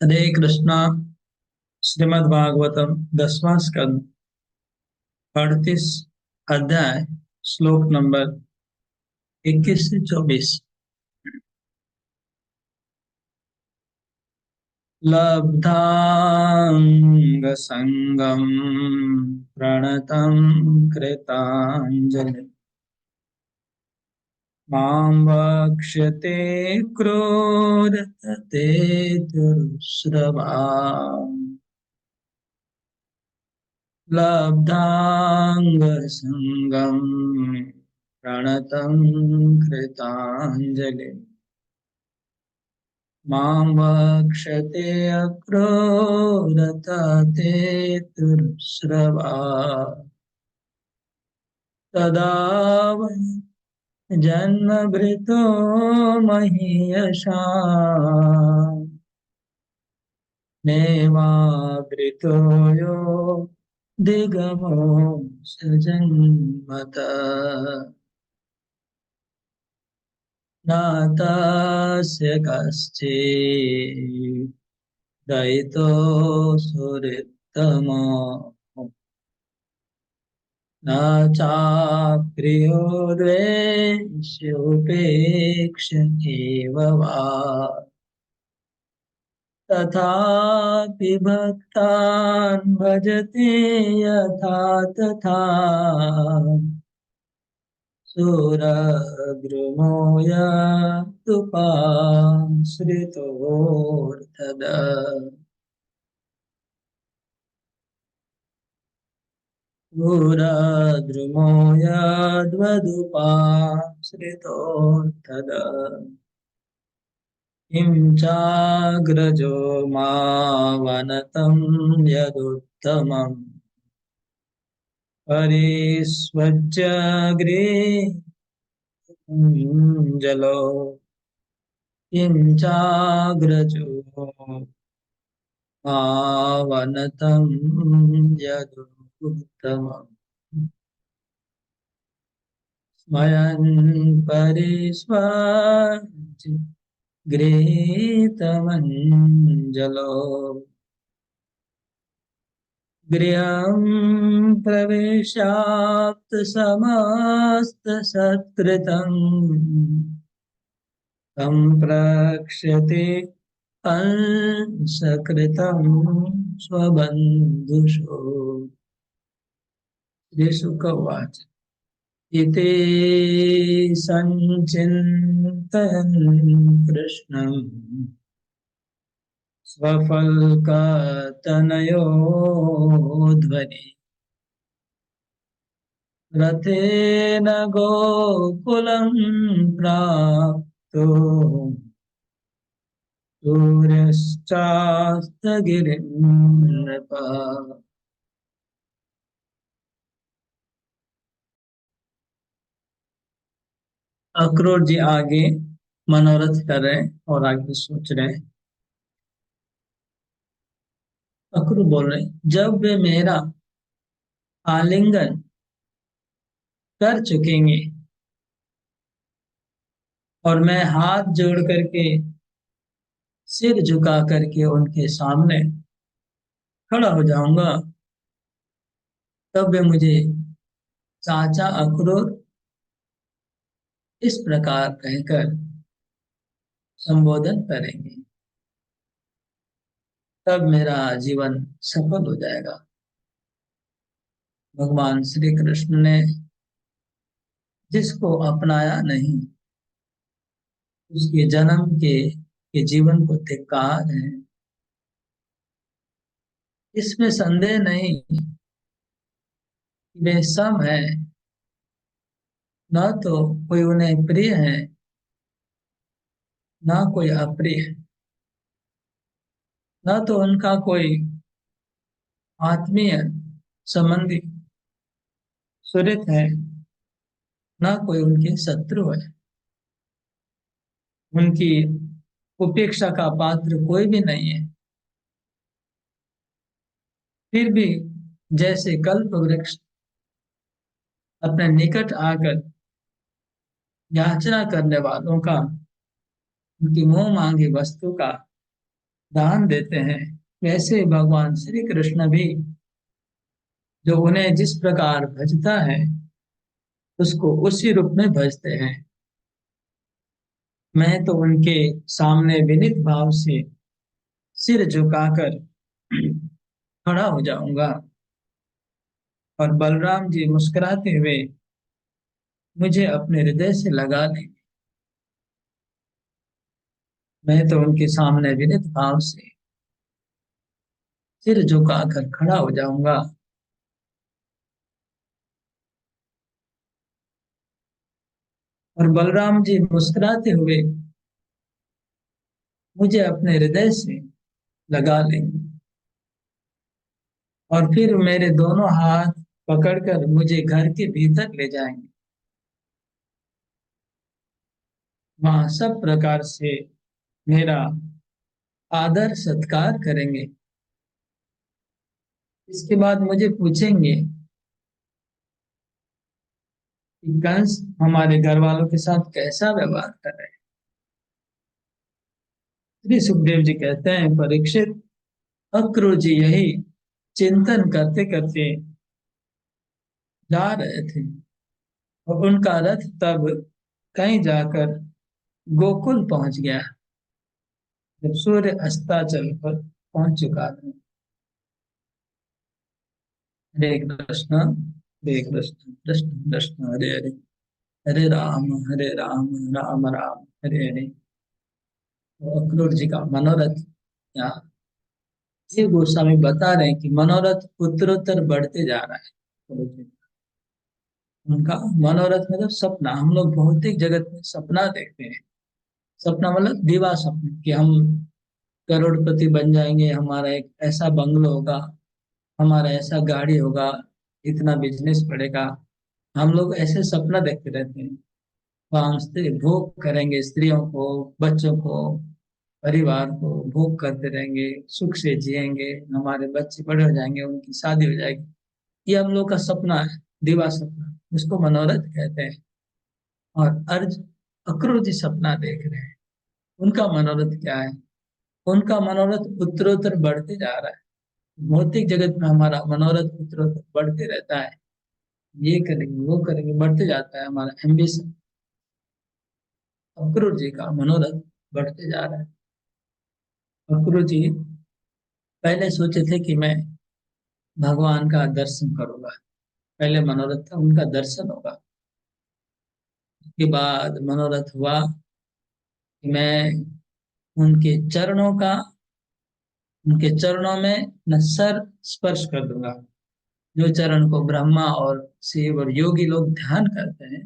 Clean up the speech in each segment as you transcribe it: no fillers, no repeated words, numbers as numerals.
हरे कृष्णा। श्रीमद् भागवतम 10वां स्कंद 38 अध्याय श्लोक नंबर 21 से 24। लब्धांग संगम प्रणतम कृतांजलि मां वक्ष्यते क्रोधते दुष्प्रभा लब्धांगसंगं प्रणतं कृताञ्जलि मां वक्ष्यते अक्रोधते तुर्श्रवा तदा वै जन्मभृतो महीयशा नेवावृतो यो दिगमो सजन्मत नातस्य कश्चित् दयितो सुहृत्तमो न चाप्रियो द्वेष्योपेक्ष एव वा तथापि भक्तान् भजते यथा तथा सुरद्रुमो यदुपाश्रितोऽर्थद सुरद्रुमो यद्वदुपाश्रितोऽर्थद किं चाग्रजो मावनतं यदुत्तमम् परिष्वज्य जलो किं चाग्रजो मावनतं यदुत्तमम् स्मयन् परिष्वज्य गृहीतमञ्जलो गृहं प्रवेशाप्तसमस्तसत्कृतं तं प्रक्ष्यते अंसकृतं स्वबन्धुषु। श्रीशुक उवाच इति सञ्चिन्तयन् कृष्णं स्वपल्कतनयोध्वनि रथेन गोकुलं प्राप्तो सूर्यश्चास्तगिरिं नृपः। अक्रूर जी आगे मनोरथ कर रहे हैं और आगे सोच रहे हैं। अक्रूर बोल रहे हैं, जब वे मेरा आलिंगन कर चुकेंगे और मैं हाथ जोड़ करके सिर झुका करके उनके सामने खड़ा हो जाऊंगा, तब वे मुझे चाचा अक्रूर इस प्रकार कहकर संबोधन करेंगे। तब मेरा जीवन सफल हो जाएगा। भगवान श्री कृष्ण ने जिसको अपनाया नहीं उसके जन्म के जीवन को धिक्कार है। इसमें संदेह नहीं कि वे सम है, न तो कोई उन्हें प्रिय है न कोई अप्रिय है, न तो उनका कोई आत्मीय संबंधी सुहृद है न कोई उनके शत्रु है। उनकी उपेक्षा का पात्र कोई भी नहीं है। फिर भी जैसे कल्प वृक्ष अपने निकट आकर याचना करने वालों का, उनकी मुंह मांगी वस्तु का दान देते हैं, वैसे भगवान श्री कृष्ण भी जो उन्हें जिस प्रकार भजता है उसको उसी रूप में भजते हैं। मैं तो उनके सामने विनीत भाव से सिर झुकाकर खड़ा हो जाऊंगा और बलराम जी मुस्कुराते हुए मुझे अपने हृदय से लगा लेंगे। मैं तो उनके सामने विनीत भाव से सिर झुकाकर खड़ा हो जाऊंगा और बलराम जी मुस्कुराते हुए मुझे अपने हृदय से लगा लेंगे और फिर मेरे दोनों हाथ पकड़कर मुझे घर के भीतर ले जाएंगे। वहां सब प्रकार से मेरा आदर सत्कार करेंगे। इसके बाद मुझे पूछेंगे कि कंस हमारे घर वालों के साथ कैसा व्यवहार कर रहे हैं। श्री सुखदेव जी कहते हैं, परीक्षित, अक्रूर जी यही चिंतन करते करते जा रहे थे और उनका रथ तब कहीं जाकर गोकुल पहुंच गया जब सूर्य अस्ताचल पर पहुंच चुका था। हरे कृष्ण, हरे कृष्ण, कृष्ण कृष्ण, हरे हरे, हरे राम, राम राम, हरे हरे। तो अक्रूर जी का मनोरथ यहाँ जीव गोस्वामी बता रहे हैं कि मनोरथ उत्तरोत्तर बढ़ते जा रहा है। उनका मनोरथ मतलब सपना। हम लोग भौतिक जगत में सपना देखते हैं। सपना मतलब दिवा स्वप्न कि हम करोड़पति बन जाएंगे, हमारा एक ऐसा बंगलो होगा, हमारा ऐसा गाड़ी होगा, इतना बिजनेस बढ़ेगा। हम लोग ऐसे सपना देखते रहते हैं। वहां से भोग करेंगे, स्त्रियों को, बच्चों को, परिवार को भोग करते रहेंगे, सुख से जिएंगे, हमारे बच्चे बड़े हो जाएंगे, उनकी शादी हो जाएगी। ये हम लोग का सपना है, दिवा सपना, उसको मनोरथ कहते हैं। और अर्ज अक्रूर जी सपना देख रहे हैं। उनका मनोरथ क्या है? उनका मनोरथ उत्तरोत्तर बढ़ते जा रहा है। भौतिक जगत में हमारा मनोरथ उत्तरोत्तर बढ़ते रहता है। ये करेंगे, वो करेंगे, बढ़ते जाता है हमारा एम्बिशन। अक्रूर जी का मनोरथ बढ़ते जा रहा है। अक्रूर जी पहले सोचे थे कि मैं भगवान का दर्शन करूंगा। पहले मनोरथ था उनका दर्शन होगा। उसके बाद मनोरथ हुआ कि मैं उनके चरणों का उनके चरणों में न सर स्पर्श कर दूंगा। जो चरण को ब्रह्मा और शिव और योगी लोग ध्यान करते हैं,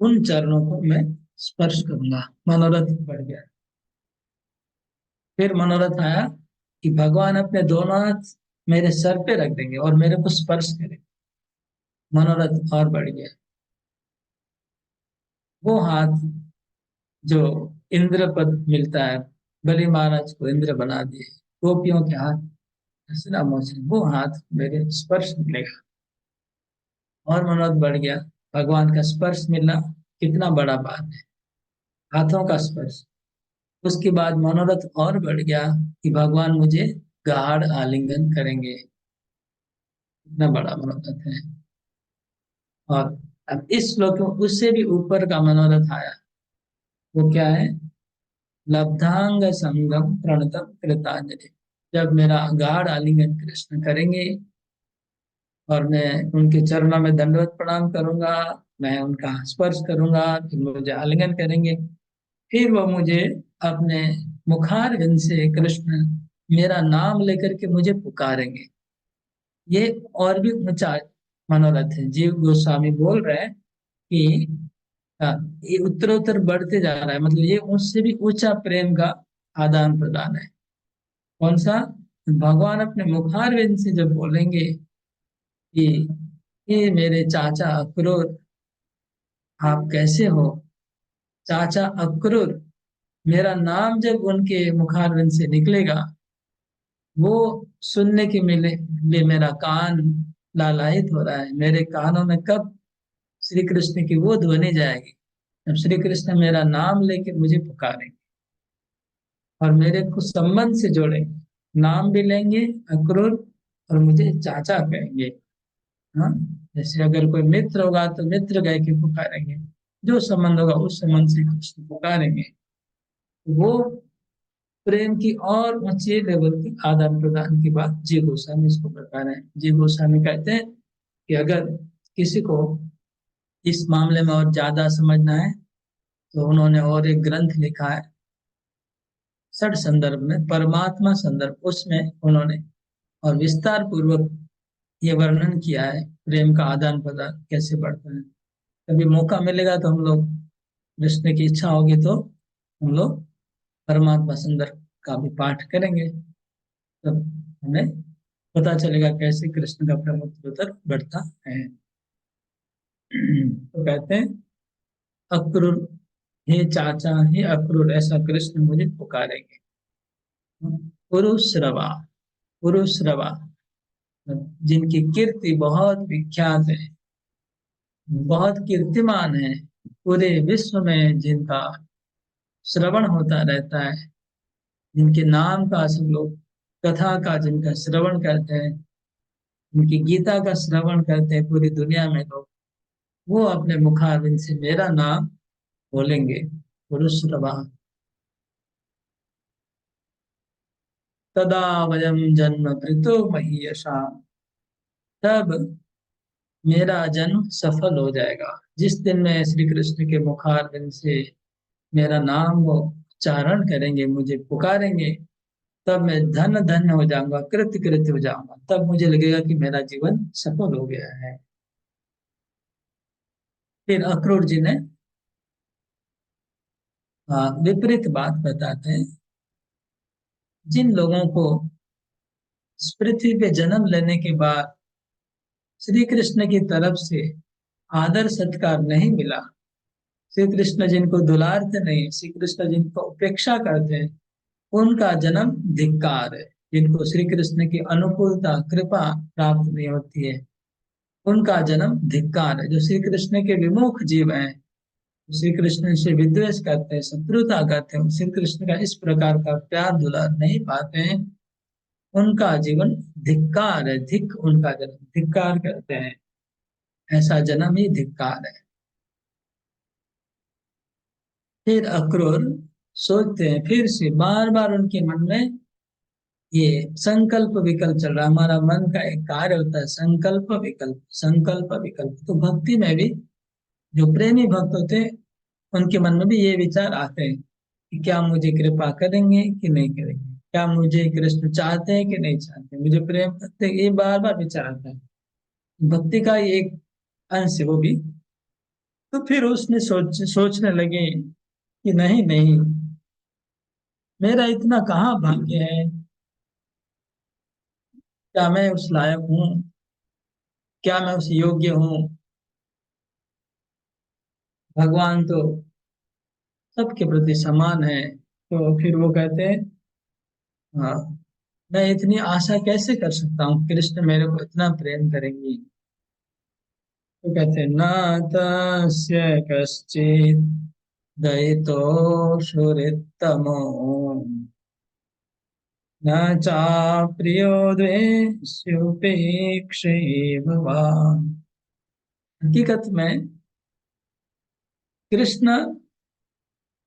उन चरणों को मैं स्पर्श करूंगा। मनोरथ बढ़ गया। फिर मनोरथ आया कि भगवान अपने दोनों हाथ मेरे सर पे रख देंगे और मेरे को स्पर्श करेंगे। मनोरथ और बढ़ गया। वो हाथ जो इंद्र पद मिलता है, बलि महाराज को इंद्र बना दिए, गोपियों के हाथ, हंसना मोचन, वो हाथ मेरे स्पर्श मिलेगा। और मनोरथ बढ़ गया। भगवान का स्पर्श मिलना कितना बड़ा बात है, हाथों का स्पर्श। उसके बाद मनोरथ और बढ़ गया कि भगवान मुझे गाढ़ आलिंगन करेंगे। इतना बड़ा मनोरथ है। और अब इस श्लोक में उससे भी ऊपर का मनोरथ आया। वो क्या है? लब्धांग संगम प्रणतम कृतांजलि। जब मेरा गाढ़ आलिंगन कृष्ण करेंगे और मैं उनके चरणों में दंडवत प्रणाम करूंगा, मैं उनका स्पर्श करूंगा, फिर मुझे आलिंगन करेंगे, फिर वो मुझे अपने मुखार विंद से कृष्ण मेरा नाम लेकर के मुझे पुकारेंगे। ये और भी ऊंचा मनोरथ है। जीव गोस्वामी बोल रहे हैं कि ये उत्तरोत्तर बढ़ते जा रहा है, मतलब ये उससे भी ऊंचा प्रेम का आदान प्रदान है। कौन सा? भगवान अपने मुखार विंद से जब बोलेंगे कि ये मेरे चाचा अक्रूर, आप कैसे हो? चाचा अक्रूर, मेरा नाम जब उनके मुखारविंद से निकलेगा, वो सुनने के लिए मेरा कान लालायित हो रहा है। मेरे कानों में कब श्री कृष्ण की वो ध्वनि जाएगी, जब श्री कृष्ण मेरा नाम लेके मुझे पुकारेंगे। और मेरे को संबंध से जोड़ेंगे, नाम भी लेंगे अक्रूर, और मुझे चाचा कहेंगे। हाँ, जैसे अगर कोई मित्र होगा तो मित्र कह के पुकारेंगे, जो संबंध होगा उस संबंध से कृष्ण पुकारेंगे। वो प्रेम की और ऊंचे लेवल की आदान प्रदान की बात जी गोस्वामी इसको बता रहे हैं। जी गोस्वामी कहते हैं कि अगर किसी को इस मामले में और ज्यादा समझना है तो उन्होंने और एक ग्रंथ लिखा है षड संदर्भ में, परमात्मा संदर्भ, उसमें उन्होंने और विस्तार पूर्वक ये वर्णन किया है प्रेम का आदान प्रदान कैसे बढ़ता है। कभी मौका मिलेगा तो हम लोग, कृष्ण की इच्छा होगी तो हम लोग परमात्मा संदर्भ का भी पाठ करेंगे, तब हमें पता चलेगा कैसे कृष्ण का प्रेम उत्तरोत्तर बढ़ता है। तो कहते हैं अक्रूर, हे चाचा, हे अक्रूर, ऐसा कृष्ण मुझे पुकारेंगे। पुरुश्रवा, पुरुश्रवा, जिनकी कीर्ति बहुत विख्यात है, बहुत कीर्तिमान है, पूरे विश्व में जिनका श्रवण होता रहता है, जिनके नाम का सब लोग, कथा का जिनका श्रवण करते हैं, उनकी गीता का श्रवण करते हैं पूरी दुनिया में लोग, वो अपने मुखारविंद से मेरा नाम बोलेंगे, पुरुश्रवा। तदा वयम जन्म कृतो महीयशा, तब मेरा जन्म सफल हो जाएगा। जिस दिन मैं श्री कृष्ण के मुखारविंद से मेरा नाम वो उच्चारण करेंगे, मुझे पुकारेंगे, तब मैं धन धन्य हो जाऊंगा, कृत्य कृत्य हो जाऊंगा, तब मुझे लगेगा कि मेरा जीवन सफल हो गया है। फिर अक्रूर जी ने विपरीत बात बताते हैं। जिन लोगों को इस पृथ्वी पे जन्म लेने के बाद श्री कृष्ण की तरफ से आदर सत्कार नहीं मिला, श्री कृष्ण जिनको दुलारते नहीं, श्री कृष्ण जिनको उपेक्षा करते हैं, उनका जन्म धिक्कार है। जिनको श्री कृष्ण की अनुकूलता कृपा प्राप्त नहीं होती है, उनका जन्म धिक्कार है। जो श्री कृष्ण के विमुख जीव हैं, श्री कृष्ण से विद्वेष करते हैं, शत्रुता करते हैं, श्री कृष्ण का इस प्रकार का प्यार दुलार नहीं पाते हैं, उनका जीवन धिक्कार है। धिक, उनका जन्म धिक्कार करते हैं, ऐसा जन्म ही धिक्कार है। फिर अक्रूर सोचते हैं, फिर से बार बार उनके मन में ये संकल्प विकल्प चल रहा है। हमारा मन का एक कार्य होता है संकल्प विकल्प, संकल्प विकल्प। तो भक्ति में भी जो प्रेमी भक्त होते हैं, उनके मन में भी ये विचार आते हैं कि क्या मुझे कृपा करेंगे कि नहीं करेंगे, क्या मुझे कृष्ण चाहते हैं कि नहीं चाहते, मुझे प्रेम करते हैं, ये बार बार विचार आता है। भक्ति का ये एक अंश है वो भी। तो फिर उसने सोचने लगे कि नहीं नहीं, मेरा इतना कहाँ भाग्य है, क्या मैं उस लायक हूँ, क्या मैं उस योग्य हूँ। भगवान तो सबके प्रति समान है। तो फिर वो कहते हैं, हाँ, मैं इतनी आशा कैसे कर सकता हूँ, कृष्ण मेरे को इतना प्रेम करेंगी। तो कहते हैं, न तस्य कश्चित् दयितो सुहृत्तमो, न चाप्रियो द्वेष्योपेक्षैव वा। हकीकत में कृष्ण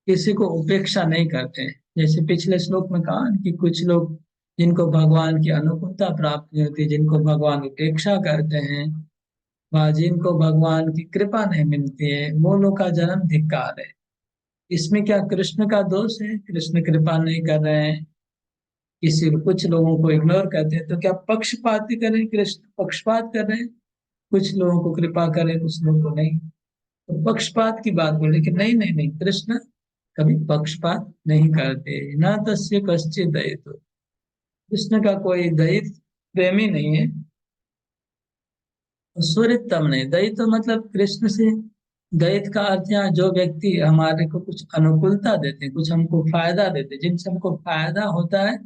किसी को उपेक्षा नहीं करते। जैसे पिछले श्लोक में कहा कि कुछ लोग जिनको भगवान की अनुकूलता प्राप्त नहीं होती, जिनको भगवान उपेक्षा करते हैं, व जिनको भगवान की कृपा नहीं मिलती है, वो लोग का जन्म धिक्कार है। इसमें क्या कृष्ण का दोष है? कृष्ण कृपा नहीं कर रहे हैं, किसी कुछ लोगों को इग्नोर करते हैं, तो क्या पक्षपाती करें? कृष्ण पक्षपात कर रहे हैं, कुछ लोगों को कृपा करें, कुछ लोगों को नहीं। तो पक्षपात की बात बोले कि नहीं नहीं नहीं, कृष्ण कभी पक्षपात नहीं करते। न तस्य कश्चित दयितो, कृष्ण का कोई दयित प्रेमी नहीं है। सुहृदतम नहीं, दयित मतलब कृष्ण से, दयित का अर्थ यहाँ जो व्यक्ति हमारे को कुछ अनुकूलता देते हैं, कुछ हमको फायदा देते हैं, जिनसे हमको फायदा होता है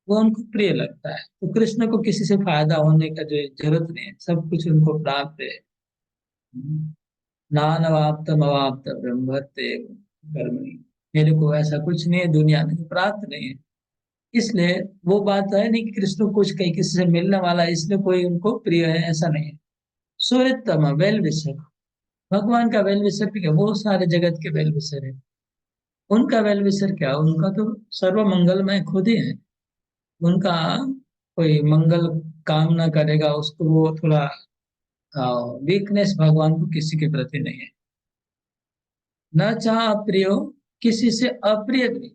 वो उनको प्रिय लगता है। तो कृष्ण को किसी से फायदा होने का जो जरूरत नहीं है, सब कुछ उनको प्राप्त है। नानवाप्तम अवाप्त ब्रह्मत्ते कर्मणि मेरे को ऐसा कुछ नहीं है, दुनिया में प्राप्त नहीं है। इसलिए वो बात है नहीं कि कृष्ण को कुछ कहीं किसी से मिलने वाला है इसलिए कोई उनको प्रिय है, ऐसा नहीं है। सूर्यतम वेल विशर, भगवान का वेल विशर भी क्या, वो सारे जगत के वेल विशर है। उनका वेल विशर क्या, उनका तो सर्व मंगलमय खुद ही है। उनका कोई मंगल कामना करेगा उसको, वो थोड़ा वीकनेस भगवान को किसी के प्रति नहीं है। न चाह अप्रियो, किसी से अप्रिय भी नहीं,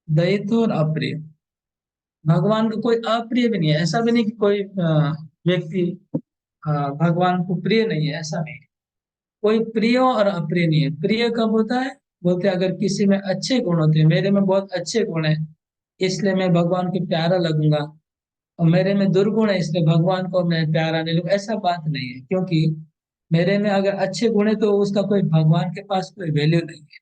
दयित और अप्रिय। भगवान को कोई अप्रिय भी नहीं है, ऐसा भी नहीं कि कोई व्यक्ति भगवान को प्रिय नहीं है, ऐसा नहीं है। कोई प्रिय और अप्रिय नहीं है। प्रिय कब होता है, बोलते हैं अगर किसी में अच्छे गुण होते हैं, मेरे में बहुत अच्छे गुण है इसलिए मैं भगवान को प्यारा लगूंगा, और मेरे में दुर्गुण है इसलिए भगवान को मैं प्यारा नहीं लगूंगा, ऐसा बात नहीं है। क्योंकि मेरे में अगर अच्छे गुण है तो उसका कोई भगवान के पास कोई वैल्यू नहीं है,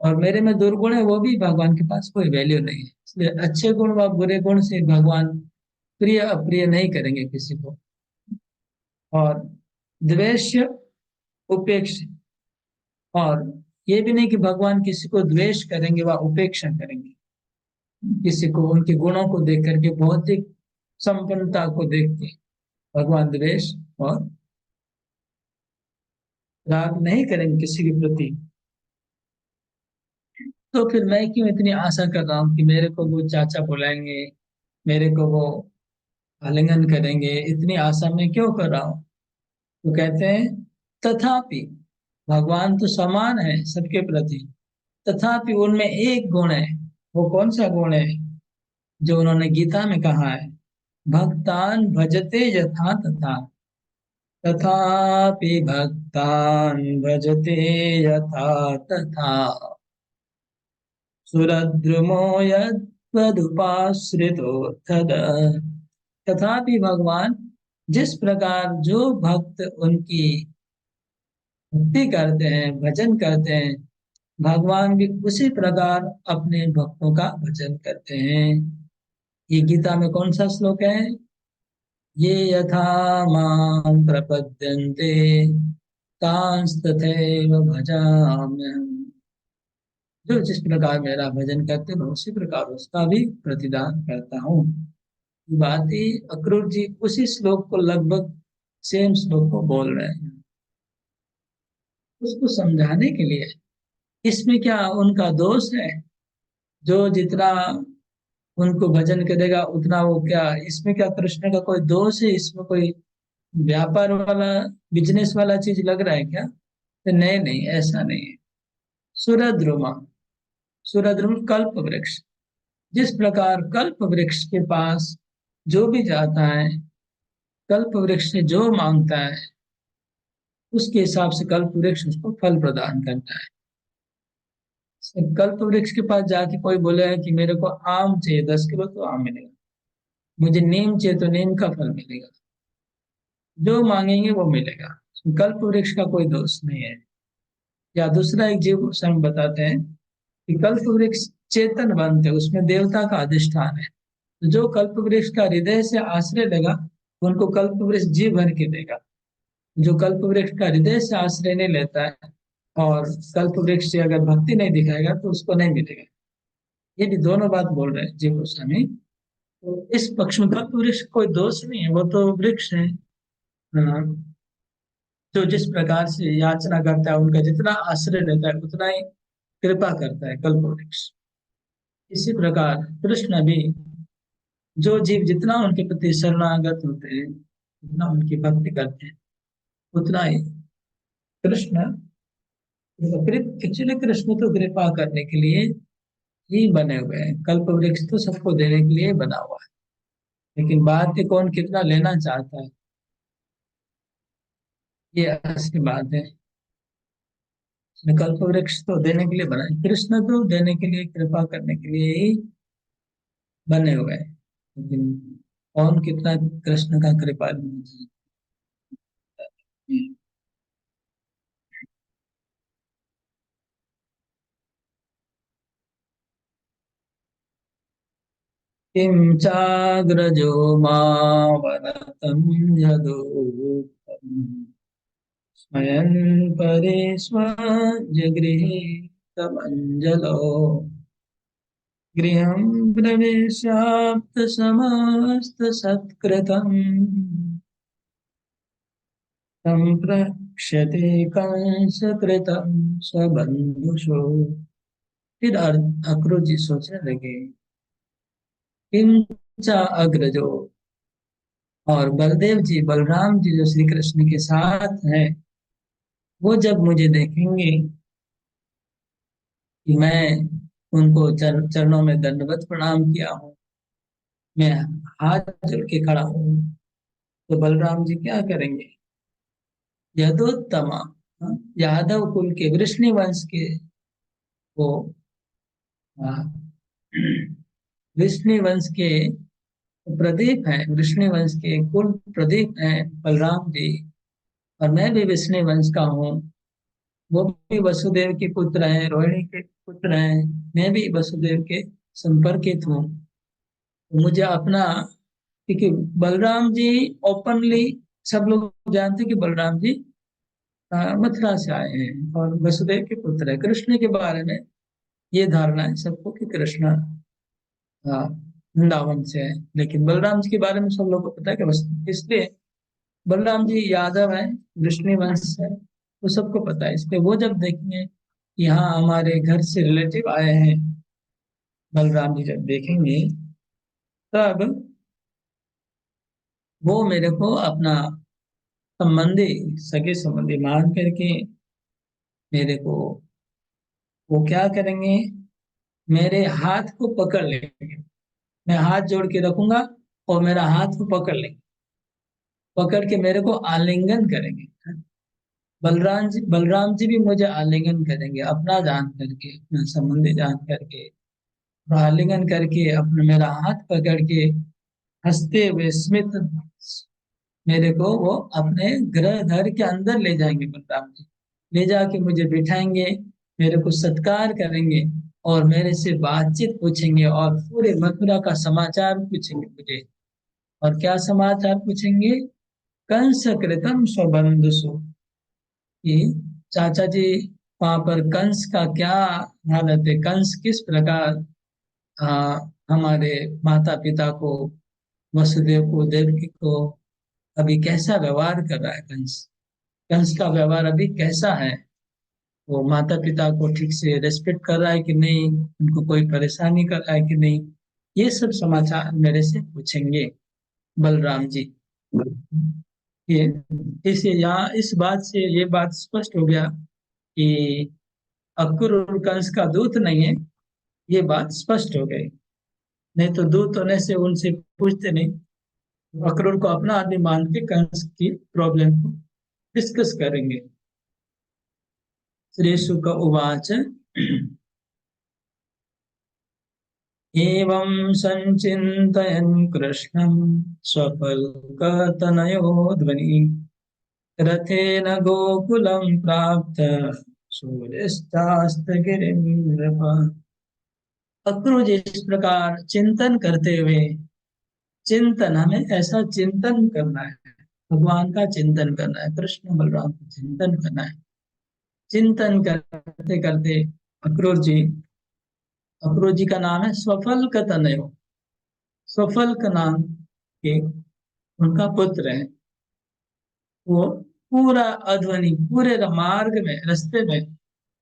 और मेरे में दुर्गुण है वो भी भगवान के पास कोई वैल्यू नहीं है। इसलिए अच्छे गुण व बुरे गुण से भगवान प्रिय अप्रिय नहीं करेंगे किसी को। और द्वेष्य उपेक्ष, और ये भी नहीं कि भगवान किसी को द्वेष करेंगे व उपेक्षा करेंगे। किसी को उनके गुणों को देख करके, भौतिक संपन्नता को देख के भगवान द्वेष और राग नहीं करेंगे किसी के प्रति। तो फिर मैं क्यों इतनी आशा कर रहा हूँ कि मेरे को वो चाचा बुलाएंगे, मेरे को वो आलिंगन करेंगे, इतनी आशा मैं क्यों कर रहा हूँ। तो कहते हैं तथापि, भगवान तो समान है सबके प्रति, तथापि उनमें एक गुण है। वो कौन सा गुण है, जो उन्होंने गीता में कहा है, भक्तान भजते यथा तथा, तथापि भक्तान भजते यथा तथा, सुरद्रुमो यद्वदुपाश्रितो तद। तथापि भगवान जिस प्रकार जो भक्त उनकी भक्ति करते हैं, भजन करते हैं, भगवान भी उसी प्रकार अपने भक्तों का भजन करते हैं। ये गीता में कौन सा श्लोक है, ये यथा मां प्रपद्यन्ते तांस्तथैव भजाम्यहम्। जो जिस प्रकार मेरा भजन करते हैं मैं उसी प्रकार उसका भी प्रतिदान करता हूँ। ये बात ही अक्रूर जी उसी श्लोक को लगभग सेम श्लोक को बोल रहे हैं, उसको समझाने के लिए। इसमें क्या उनका दोष है, जो जितना उनको भजन करेगा उतना वो क्या, इसमें क्या कृष्ण का कोई दोष है, इसमें कोई व्यापार वाला बिजनेस वाला चीज लग रहा है क्या। तो नहीं नहीं, ऐसा नहीं है। सुरद्रुमा, सुरद्रुम कल्प वृक्ष, जिस प्रकार कल्प वृक्ष के पास जो भी जाता है, कल्प वृक्ष से जो मांगता है उसके हिसाब से कल्प वृक्ष उसको फल प्रदान करता है। कल्प वृक्ष के पास जाके कोई बोलेगा कि मेरे को आम चाहिए 10 किलो, तो आम मिलेगा। मुझे नीम चाहिए तो नीम का फल मिलेगा। जो मांगेंगे वो मिलेगा। कल्प वृक्ष का कोई दोष नहीं है। या दूसरा एक जीव गोस्वामी बताते हैं कि कल्प वृक्ष चेतन बनते, उसमें देवता का अधिष्ठान है। तो जो कल्प वृक्ष का हृदय से आश्रय लेगा उनको कल्प वृक्ष जी भर के देगा। जो कल्प वृक्ष का हृदय से आश्रय नहीं लेता है और कल्प वृक्ष से अगर भक्ति नहीं दिखाएगा तो उसको नहीं मिलेगा। ये भी दोनों बात बोल रहे हैं जीव गोस्वामी। तो इस पक्ष में कल्प वृक्ष कोई दोष नहीं है, वो तो वृक्ष है। हाँ, जो जिस प्रकार से याचना करता है, उनका जितना आश्रय लेता है उतना ही कृपा करता है कल्प वृक्ष। इसी प्रकार कृष्ण भी, जो जीव जितना उनके प्रति शरणागत होते हैं, जितना उनकी भक्ति करते हैं, उतना ही कृष्ण, एक्चुअली कृष्ण तो कृपा करने के लिए ही बने हुए हैं। कल्प वृक्ष तो सबको देने के लिए बना हुआ है, लेकिन बात है कौन कितना लेना चाहता है, ये असली बात है। कल्प वृक्ष तो देने के लिए बना है, कृष्ण तो देने के लिए, कृपा करने के लिए ही बने हुए हैं। लेकिन कौन कितना कृष्ण का कृपालु है। किं चाग्रजो मावनतं यदुक्तम्, स्मयन् परे स्वजगृहे समञ्जलो गृहं प्रविशाप्तसमस्तसत्कृतम् संप्रक्ष्यते कंसकृतं स्वबन्धुषु। फिर अक्रूर जी सोचने लगे, किंचा अग्रजो, और बलदेव जी बलराम जी जो श्री कृष्ण के साथ हैं, वो जब मुझे देखेंगे कि मैं उनको चरणों में दंडवत प्रणाम किया हूँ, मैं हाथ जोड़ के खड़ा हूँ, तो बलराम जी क्या करेंगे? यदोत्तमा, हाँ, यादव कुल के वृष्णि वंश के वो, हाँ, वृष्णि वंश के प्रदीप हैं, वृष्णि वंश के कुल प्रदीप हैं बलराम जी। और मैं भी वृष्णि वंश का हूँ, वो भी वसुदेव के पुत्र हैं, रोहिणी के पुत्र हैं, मैं भी वसुदेव के संपर्कित हूँ। मुझे अपना, क्योंकि बलराम जी ओपनली सब लोग जानते हैं कि बलराम जी मथुरा से आए हैं और वसुदेव के पुत्र है। कृष्ण के बारे में ये धारणा है सबको कि कृष्ण वृंदावन से है, लेकिन बलराम जी के बारे में सब लोग को पता है कि वसुदेव, इसलिए बलराम जी यादव है, वृष्णि वंश है, वो सबको पता है। इसलिए वो जब देखेंगे यहाँ हमारे घर से रिलेटिव आए हैं, बलराम जी जब देखेंगे तब वो मेरे को अपना संबंधी, सगे संबंधी मान करके मेरे को, वो क्या करेंगे, मेरे हाथ को पकड़ लेंगे। मैं हाथ जोड़ के रखूंगा और मेरा हाथ को पकड़ लेंगे, पकड़ के मेरे को आलिंगन करेंगे। बलराम जी भी मुझे आलिंगन करेंगे, अपना जान करके, अपना संबंधी जान करके, और आलिंगन करके अपने मेरा हाथ पकड़ के हंसते हुए स्मित मेरे को वो अपने गृह घर के अंदर ले जाएंगे। बलराम जी ले जाके मुझे बिठाएंगे, मेरे को सत्कार करेंगे और मेरे से बातचीत पूछेंगे और पूरे मथुरा का समाचार पूछेंगे मुझे। और क्या समाचार पूछेंगे? कंस कृतम स्वबंधुषु, कि चाचा जी वहां पर कंस का क्या हालत है, कंस किस प्रकार आ, हमारे माता पिता को, वसुदेव को, देवकी को अभी कैसा व्यवहार कर रहा है कंस, कंस का व्यवहार अभी कैसा है, वो माता पिता को ठीक से रेस्पेक्ट कर रहा है कि नहीं, उनको कोई परेशानी कर रहा है कि नहीं, ये सब समाचार मेरे से पूछेंगे बलराम जी। ये इसे यहाँ इस बात से ये बात स्पष्ट हो गया कि अक्रूर कंस का दूत नहीं है, ये बात स्पष्ट हो गई। नहीं तो दूत होने से उनसे पूछते नहीं, अक्रूर को अपना आदमी मान के कंस की प्रॉब्लम को डिस्कस करेंगे। श्री शुक उवाच एवं संचिन्तयन् कृष्णं स्वपल्कतनयो ध्वनि रथेन गोकुलं प्राप्त सूर्यस्तास्तगिरिं नृप। अक्रूर जी इस प्रकार चिंतन करते हुए, चिंतन हमें ऐसा चिंतन करना है, भगवान का चिंतन करना है, कृष्ण बलराम का चिंतन करना है। चिंतन करते करते अक्रूर जी, अक्रूर जी का नाम है स्वफल का तनयो, स्वफल का नाम के उनका पुत्र है। वो पूरा अध्वनि, पूरे मार्ग में, रास्ते में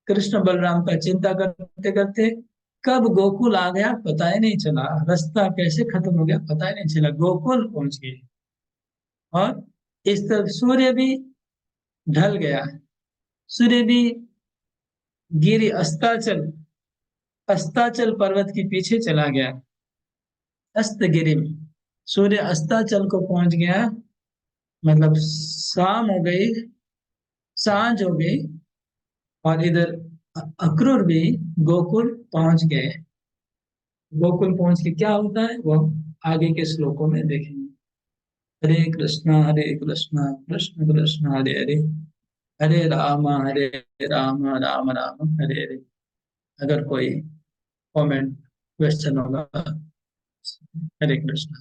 कृष्ण बलराम का चिंता करते करते कब गोकुल आ गया पता ही नहीं चला, रास्ता कैसे खत्म हो गया पता ही नहीं चला, गोकुल पहुंच गए। और इस तरफ सूर्य भी ढल गया, सूर्य भी गिरी अस्ताचल, अस्ताचल पर्वत के पीछे चला गया, अस्तगिरी में सूर्य अस्ताचल को पहुंच गया, मतलब शाम हो गई, सांझ हो गई। और इधर अक्रूर भी गोकुल पहुंच गए। गोकुल पहुंच के क्या होता है वो आगे के श्लोकों में देखेंगे। हरे कृष्णा कृष्ण कृष्ण हरे हरे, हरे राम राम राम हरे हरे। अगर कोई कमेंट क्वेश्चन होगा, हरे कृष्ण।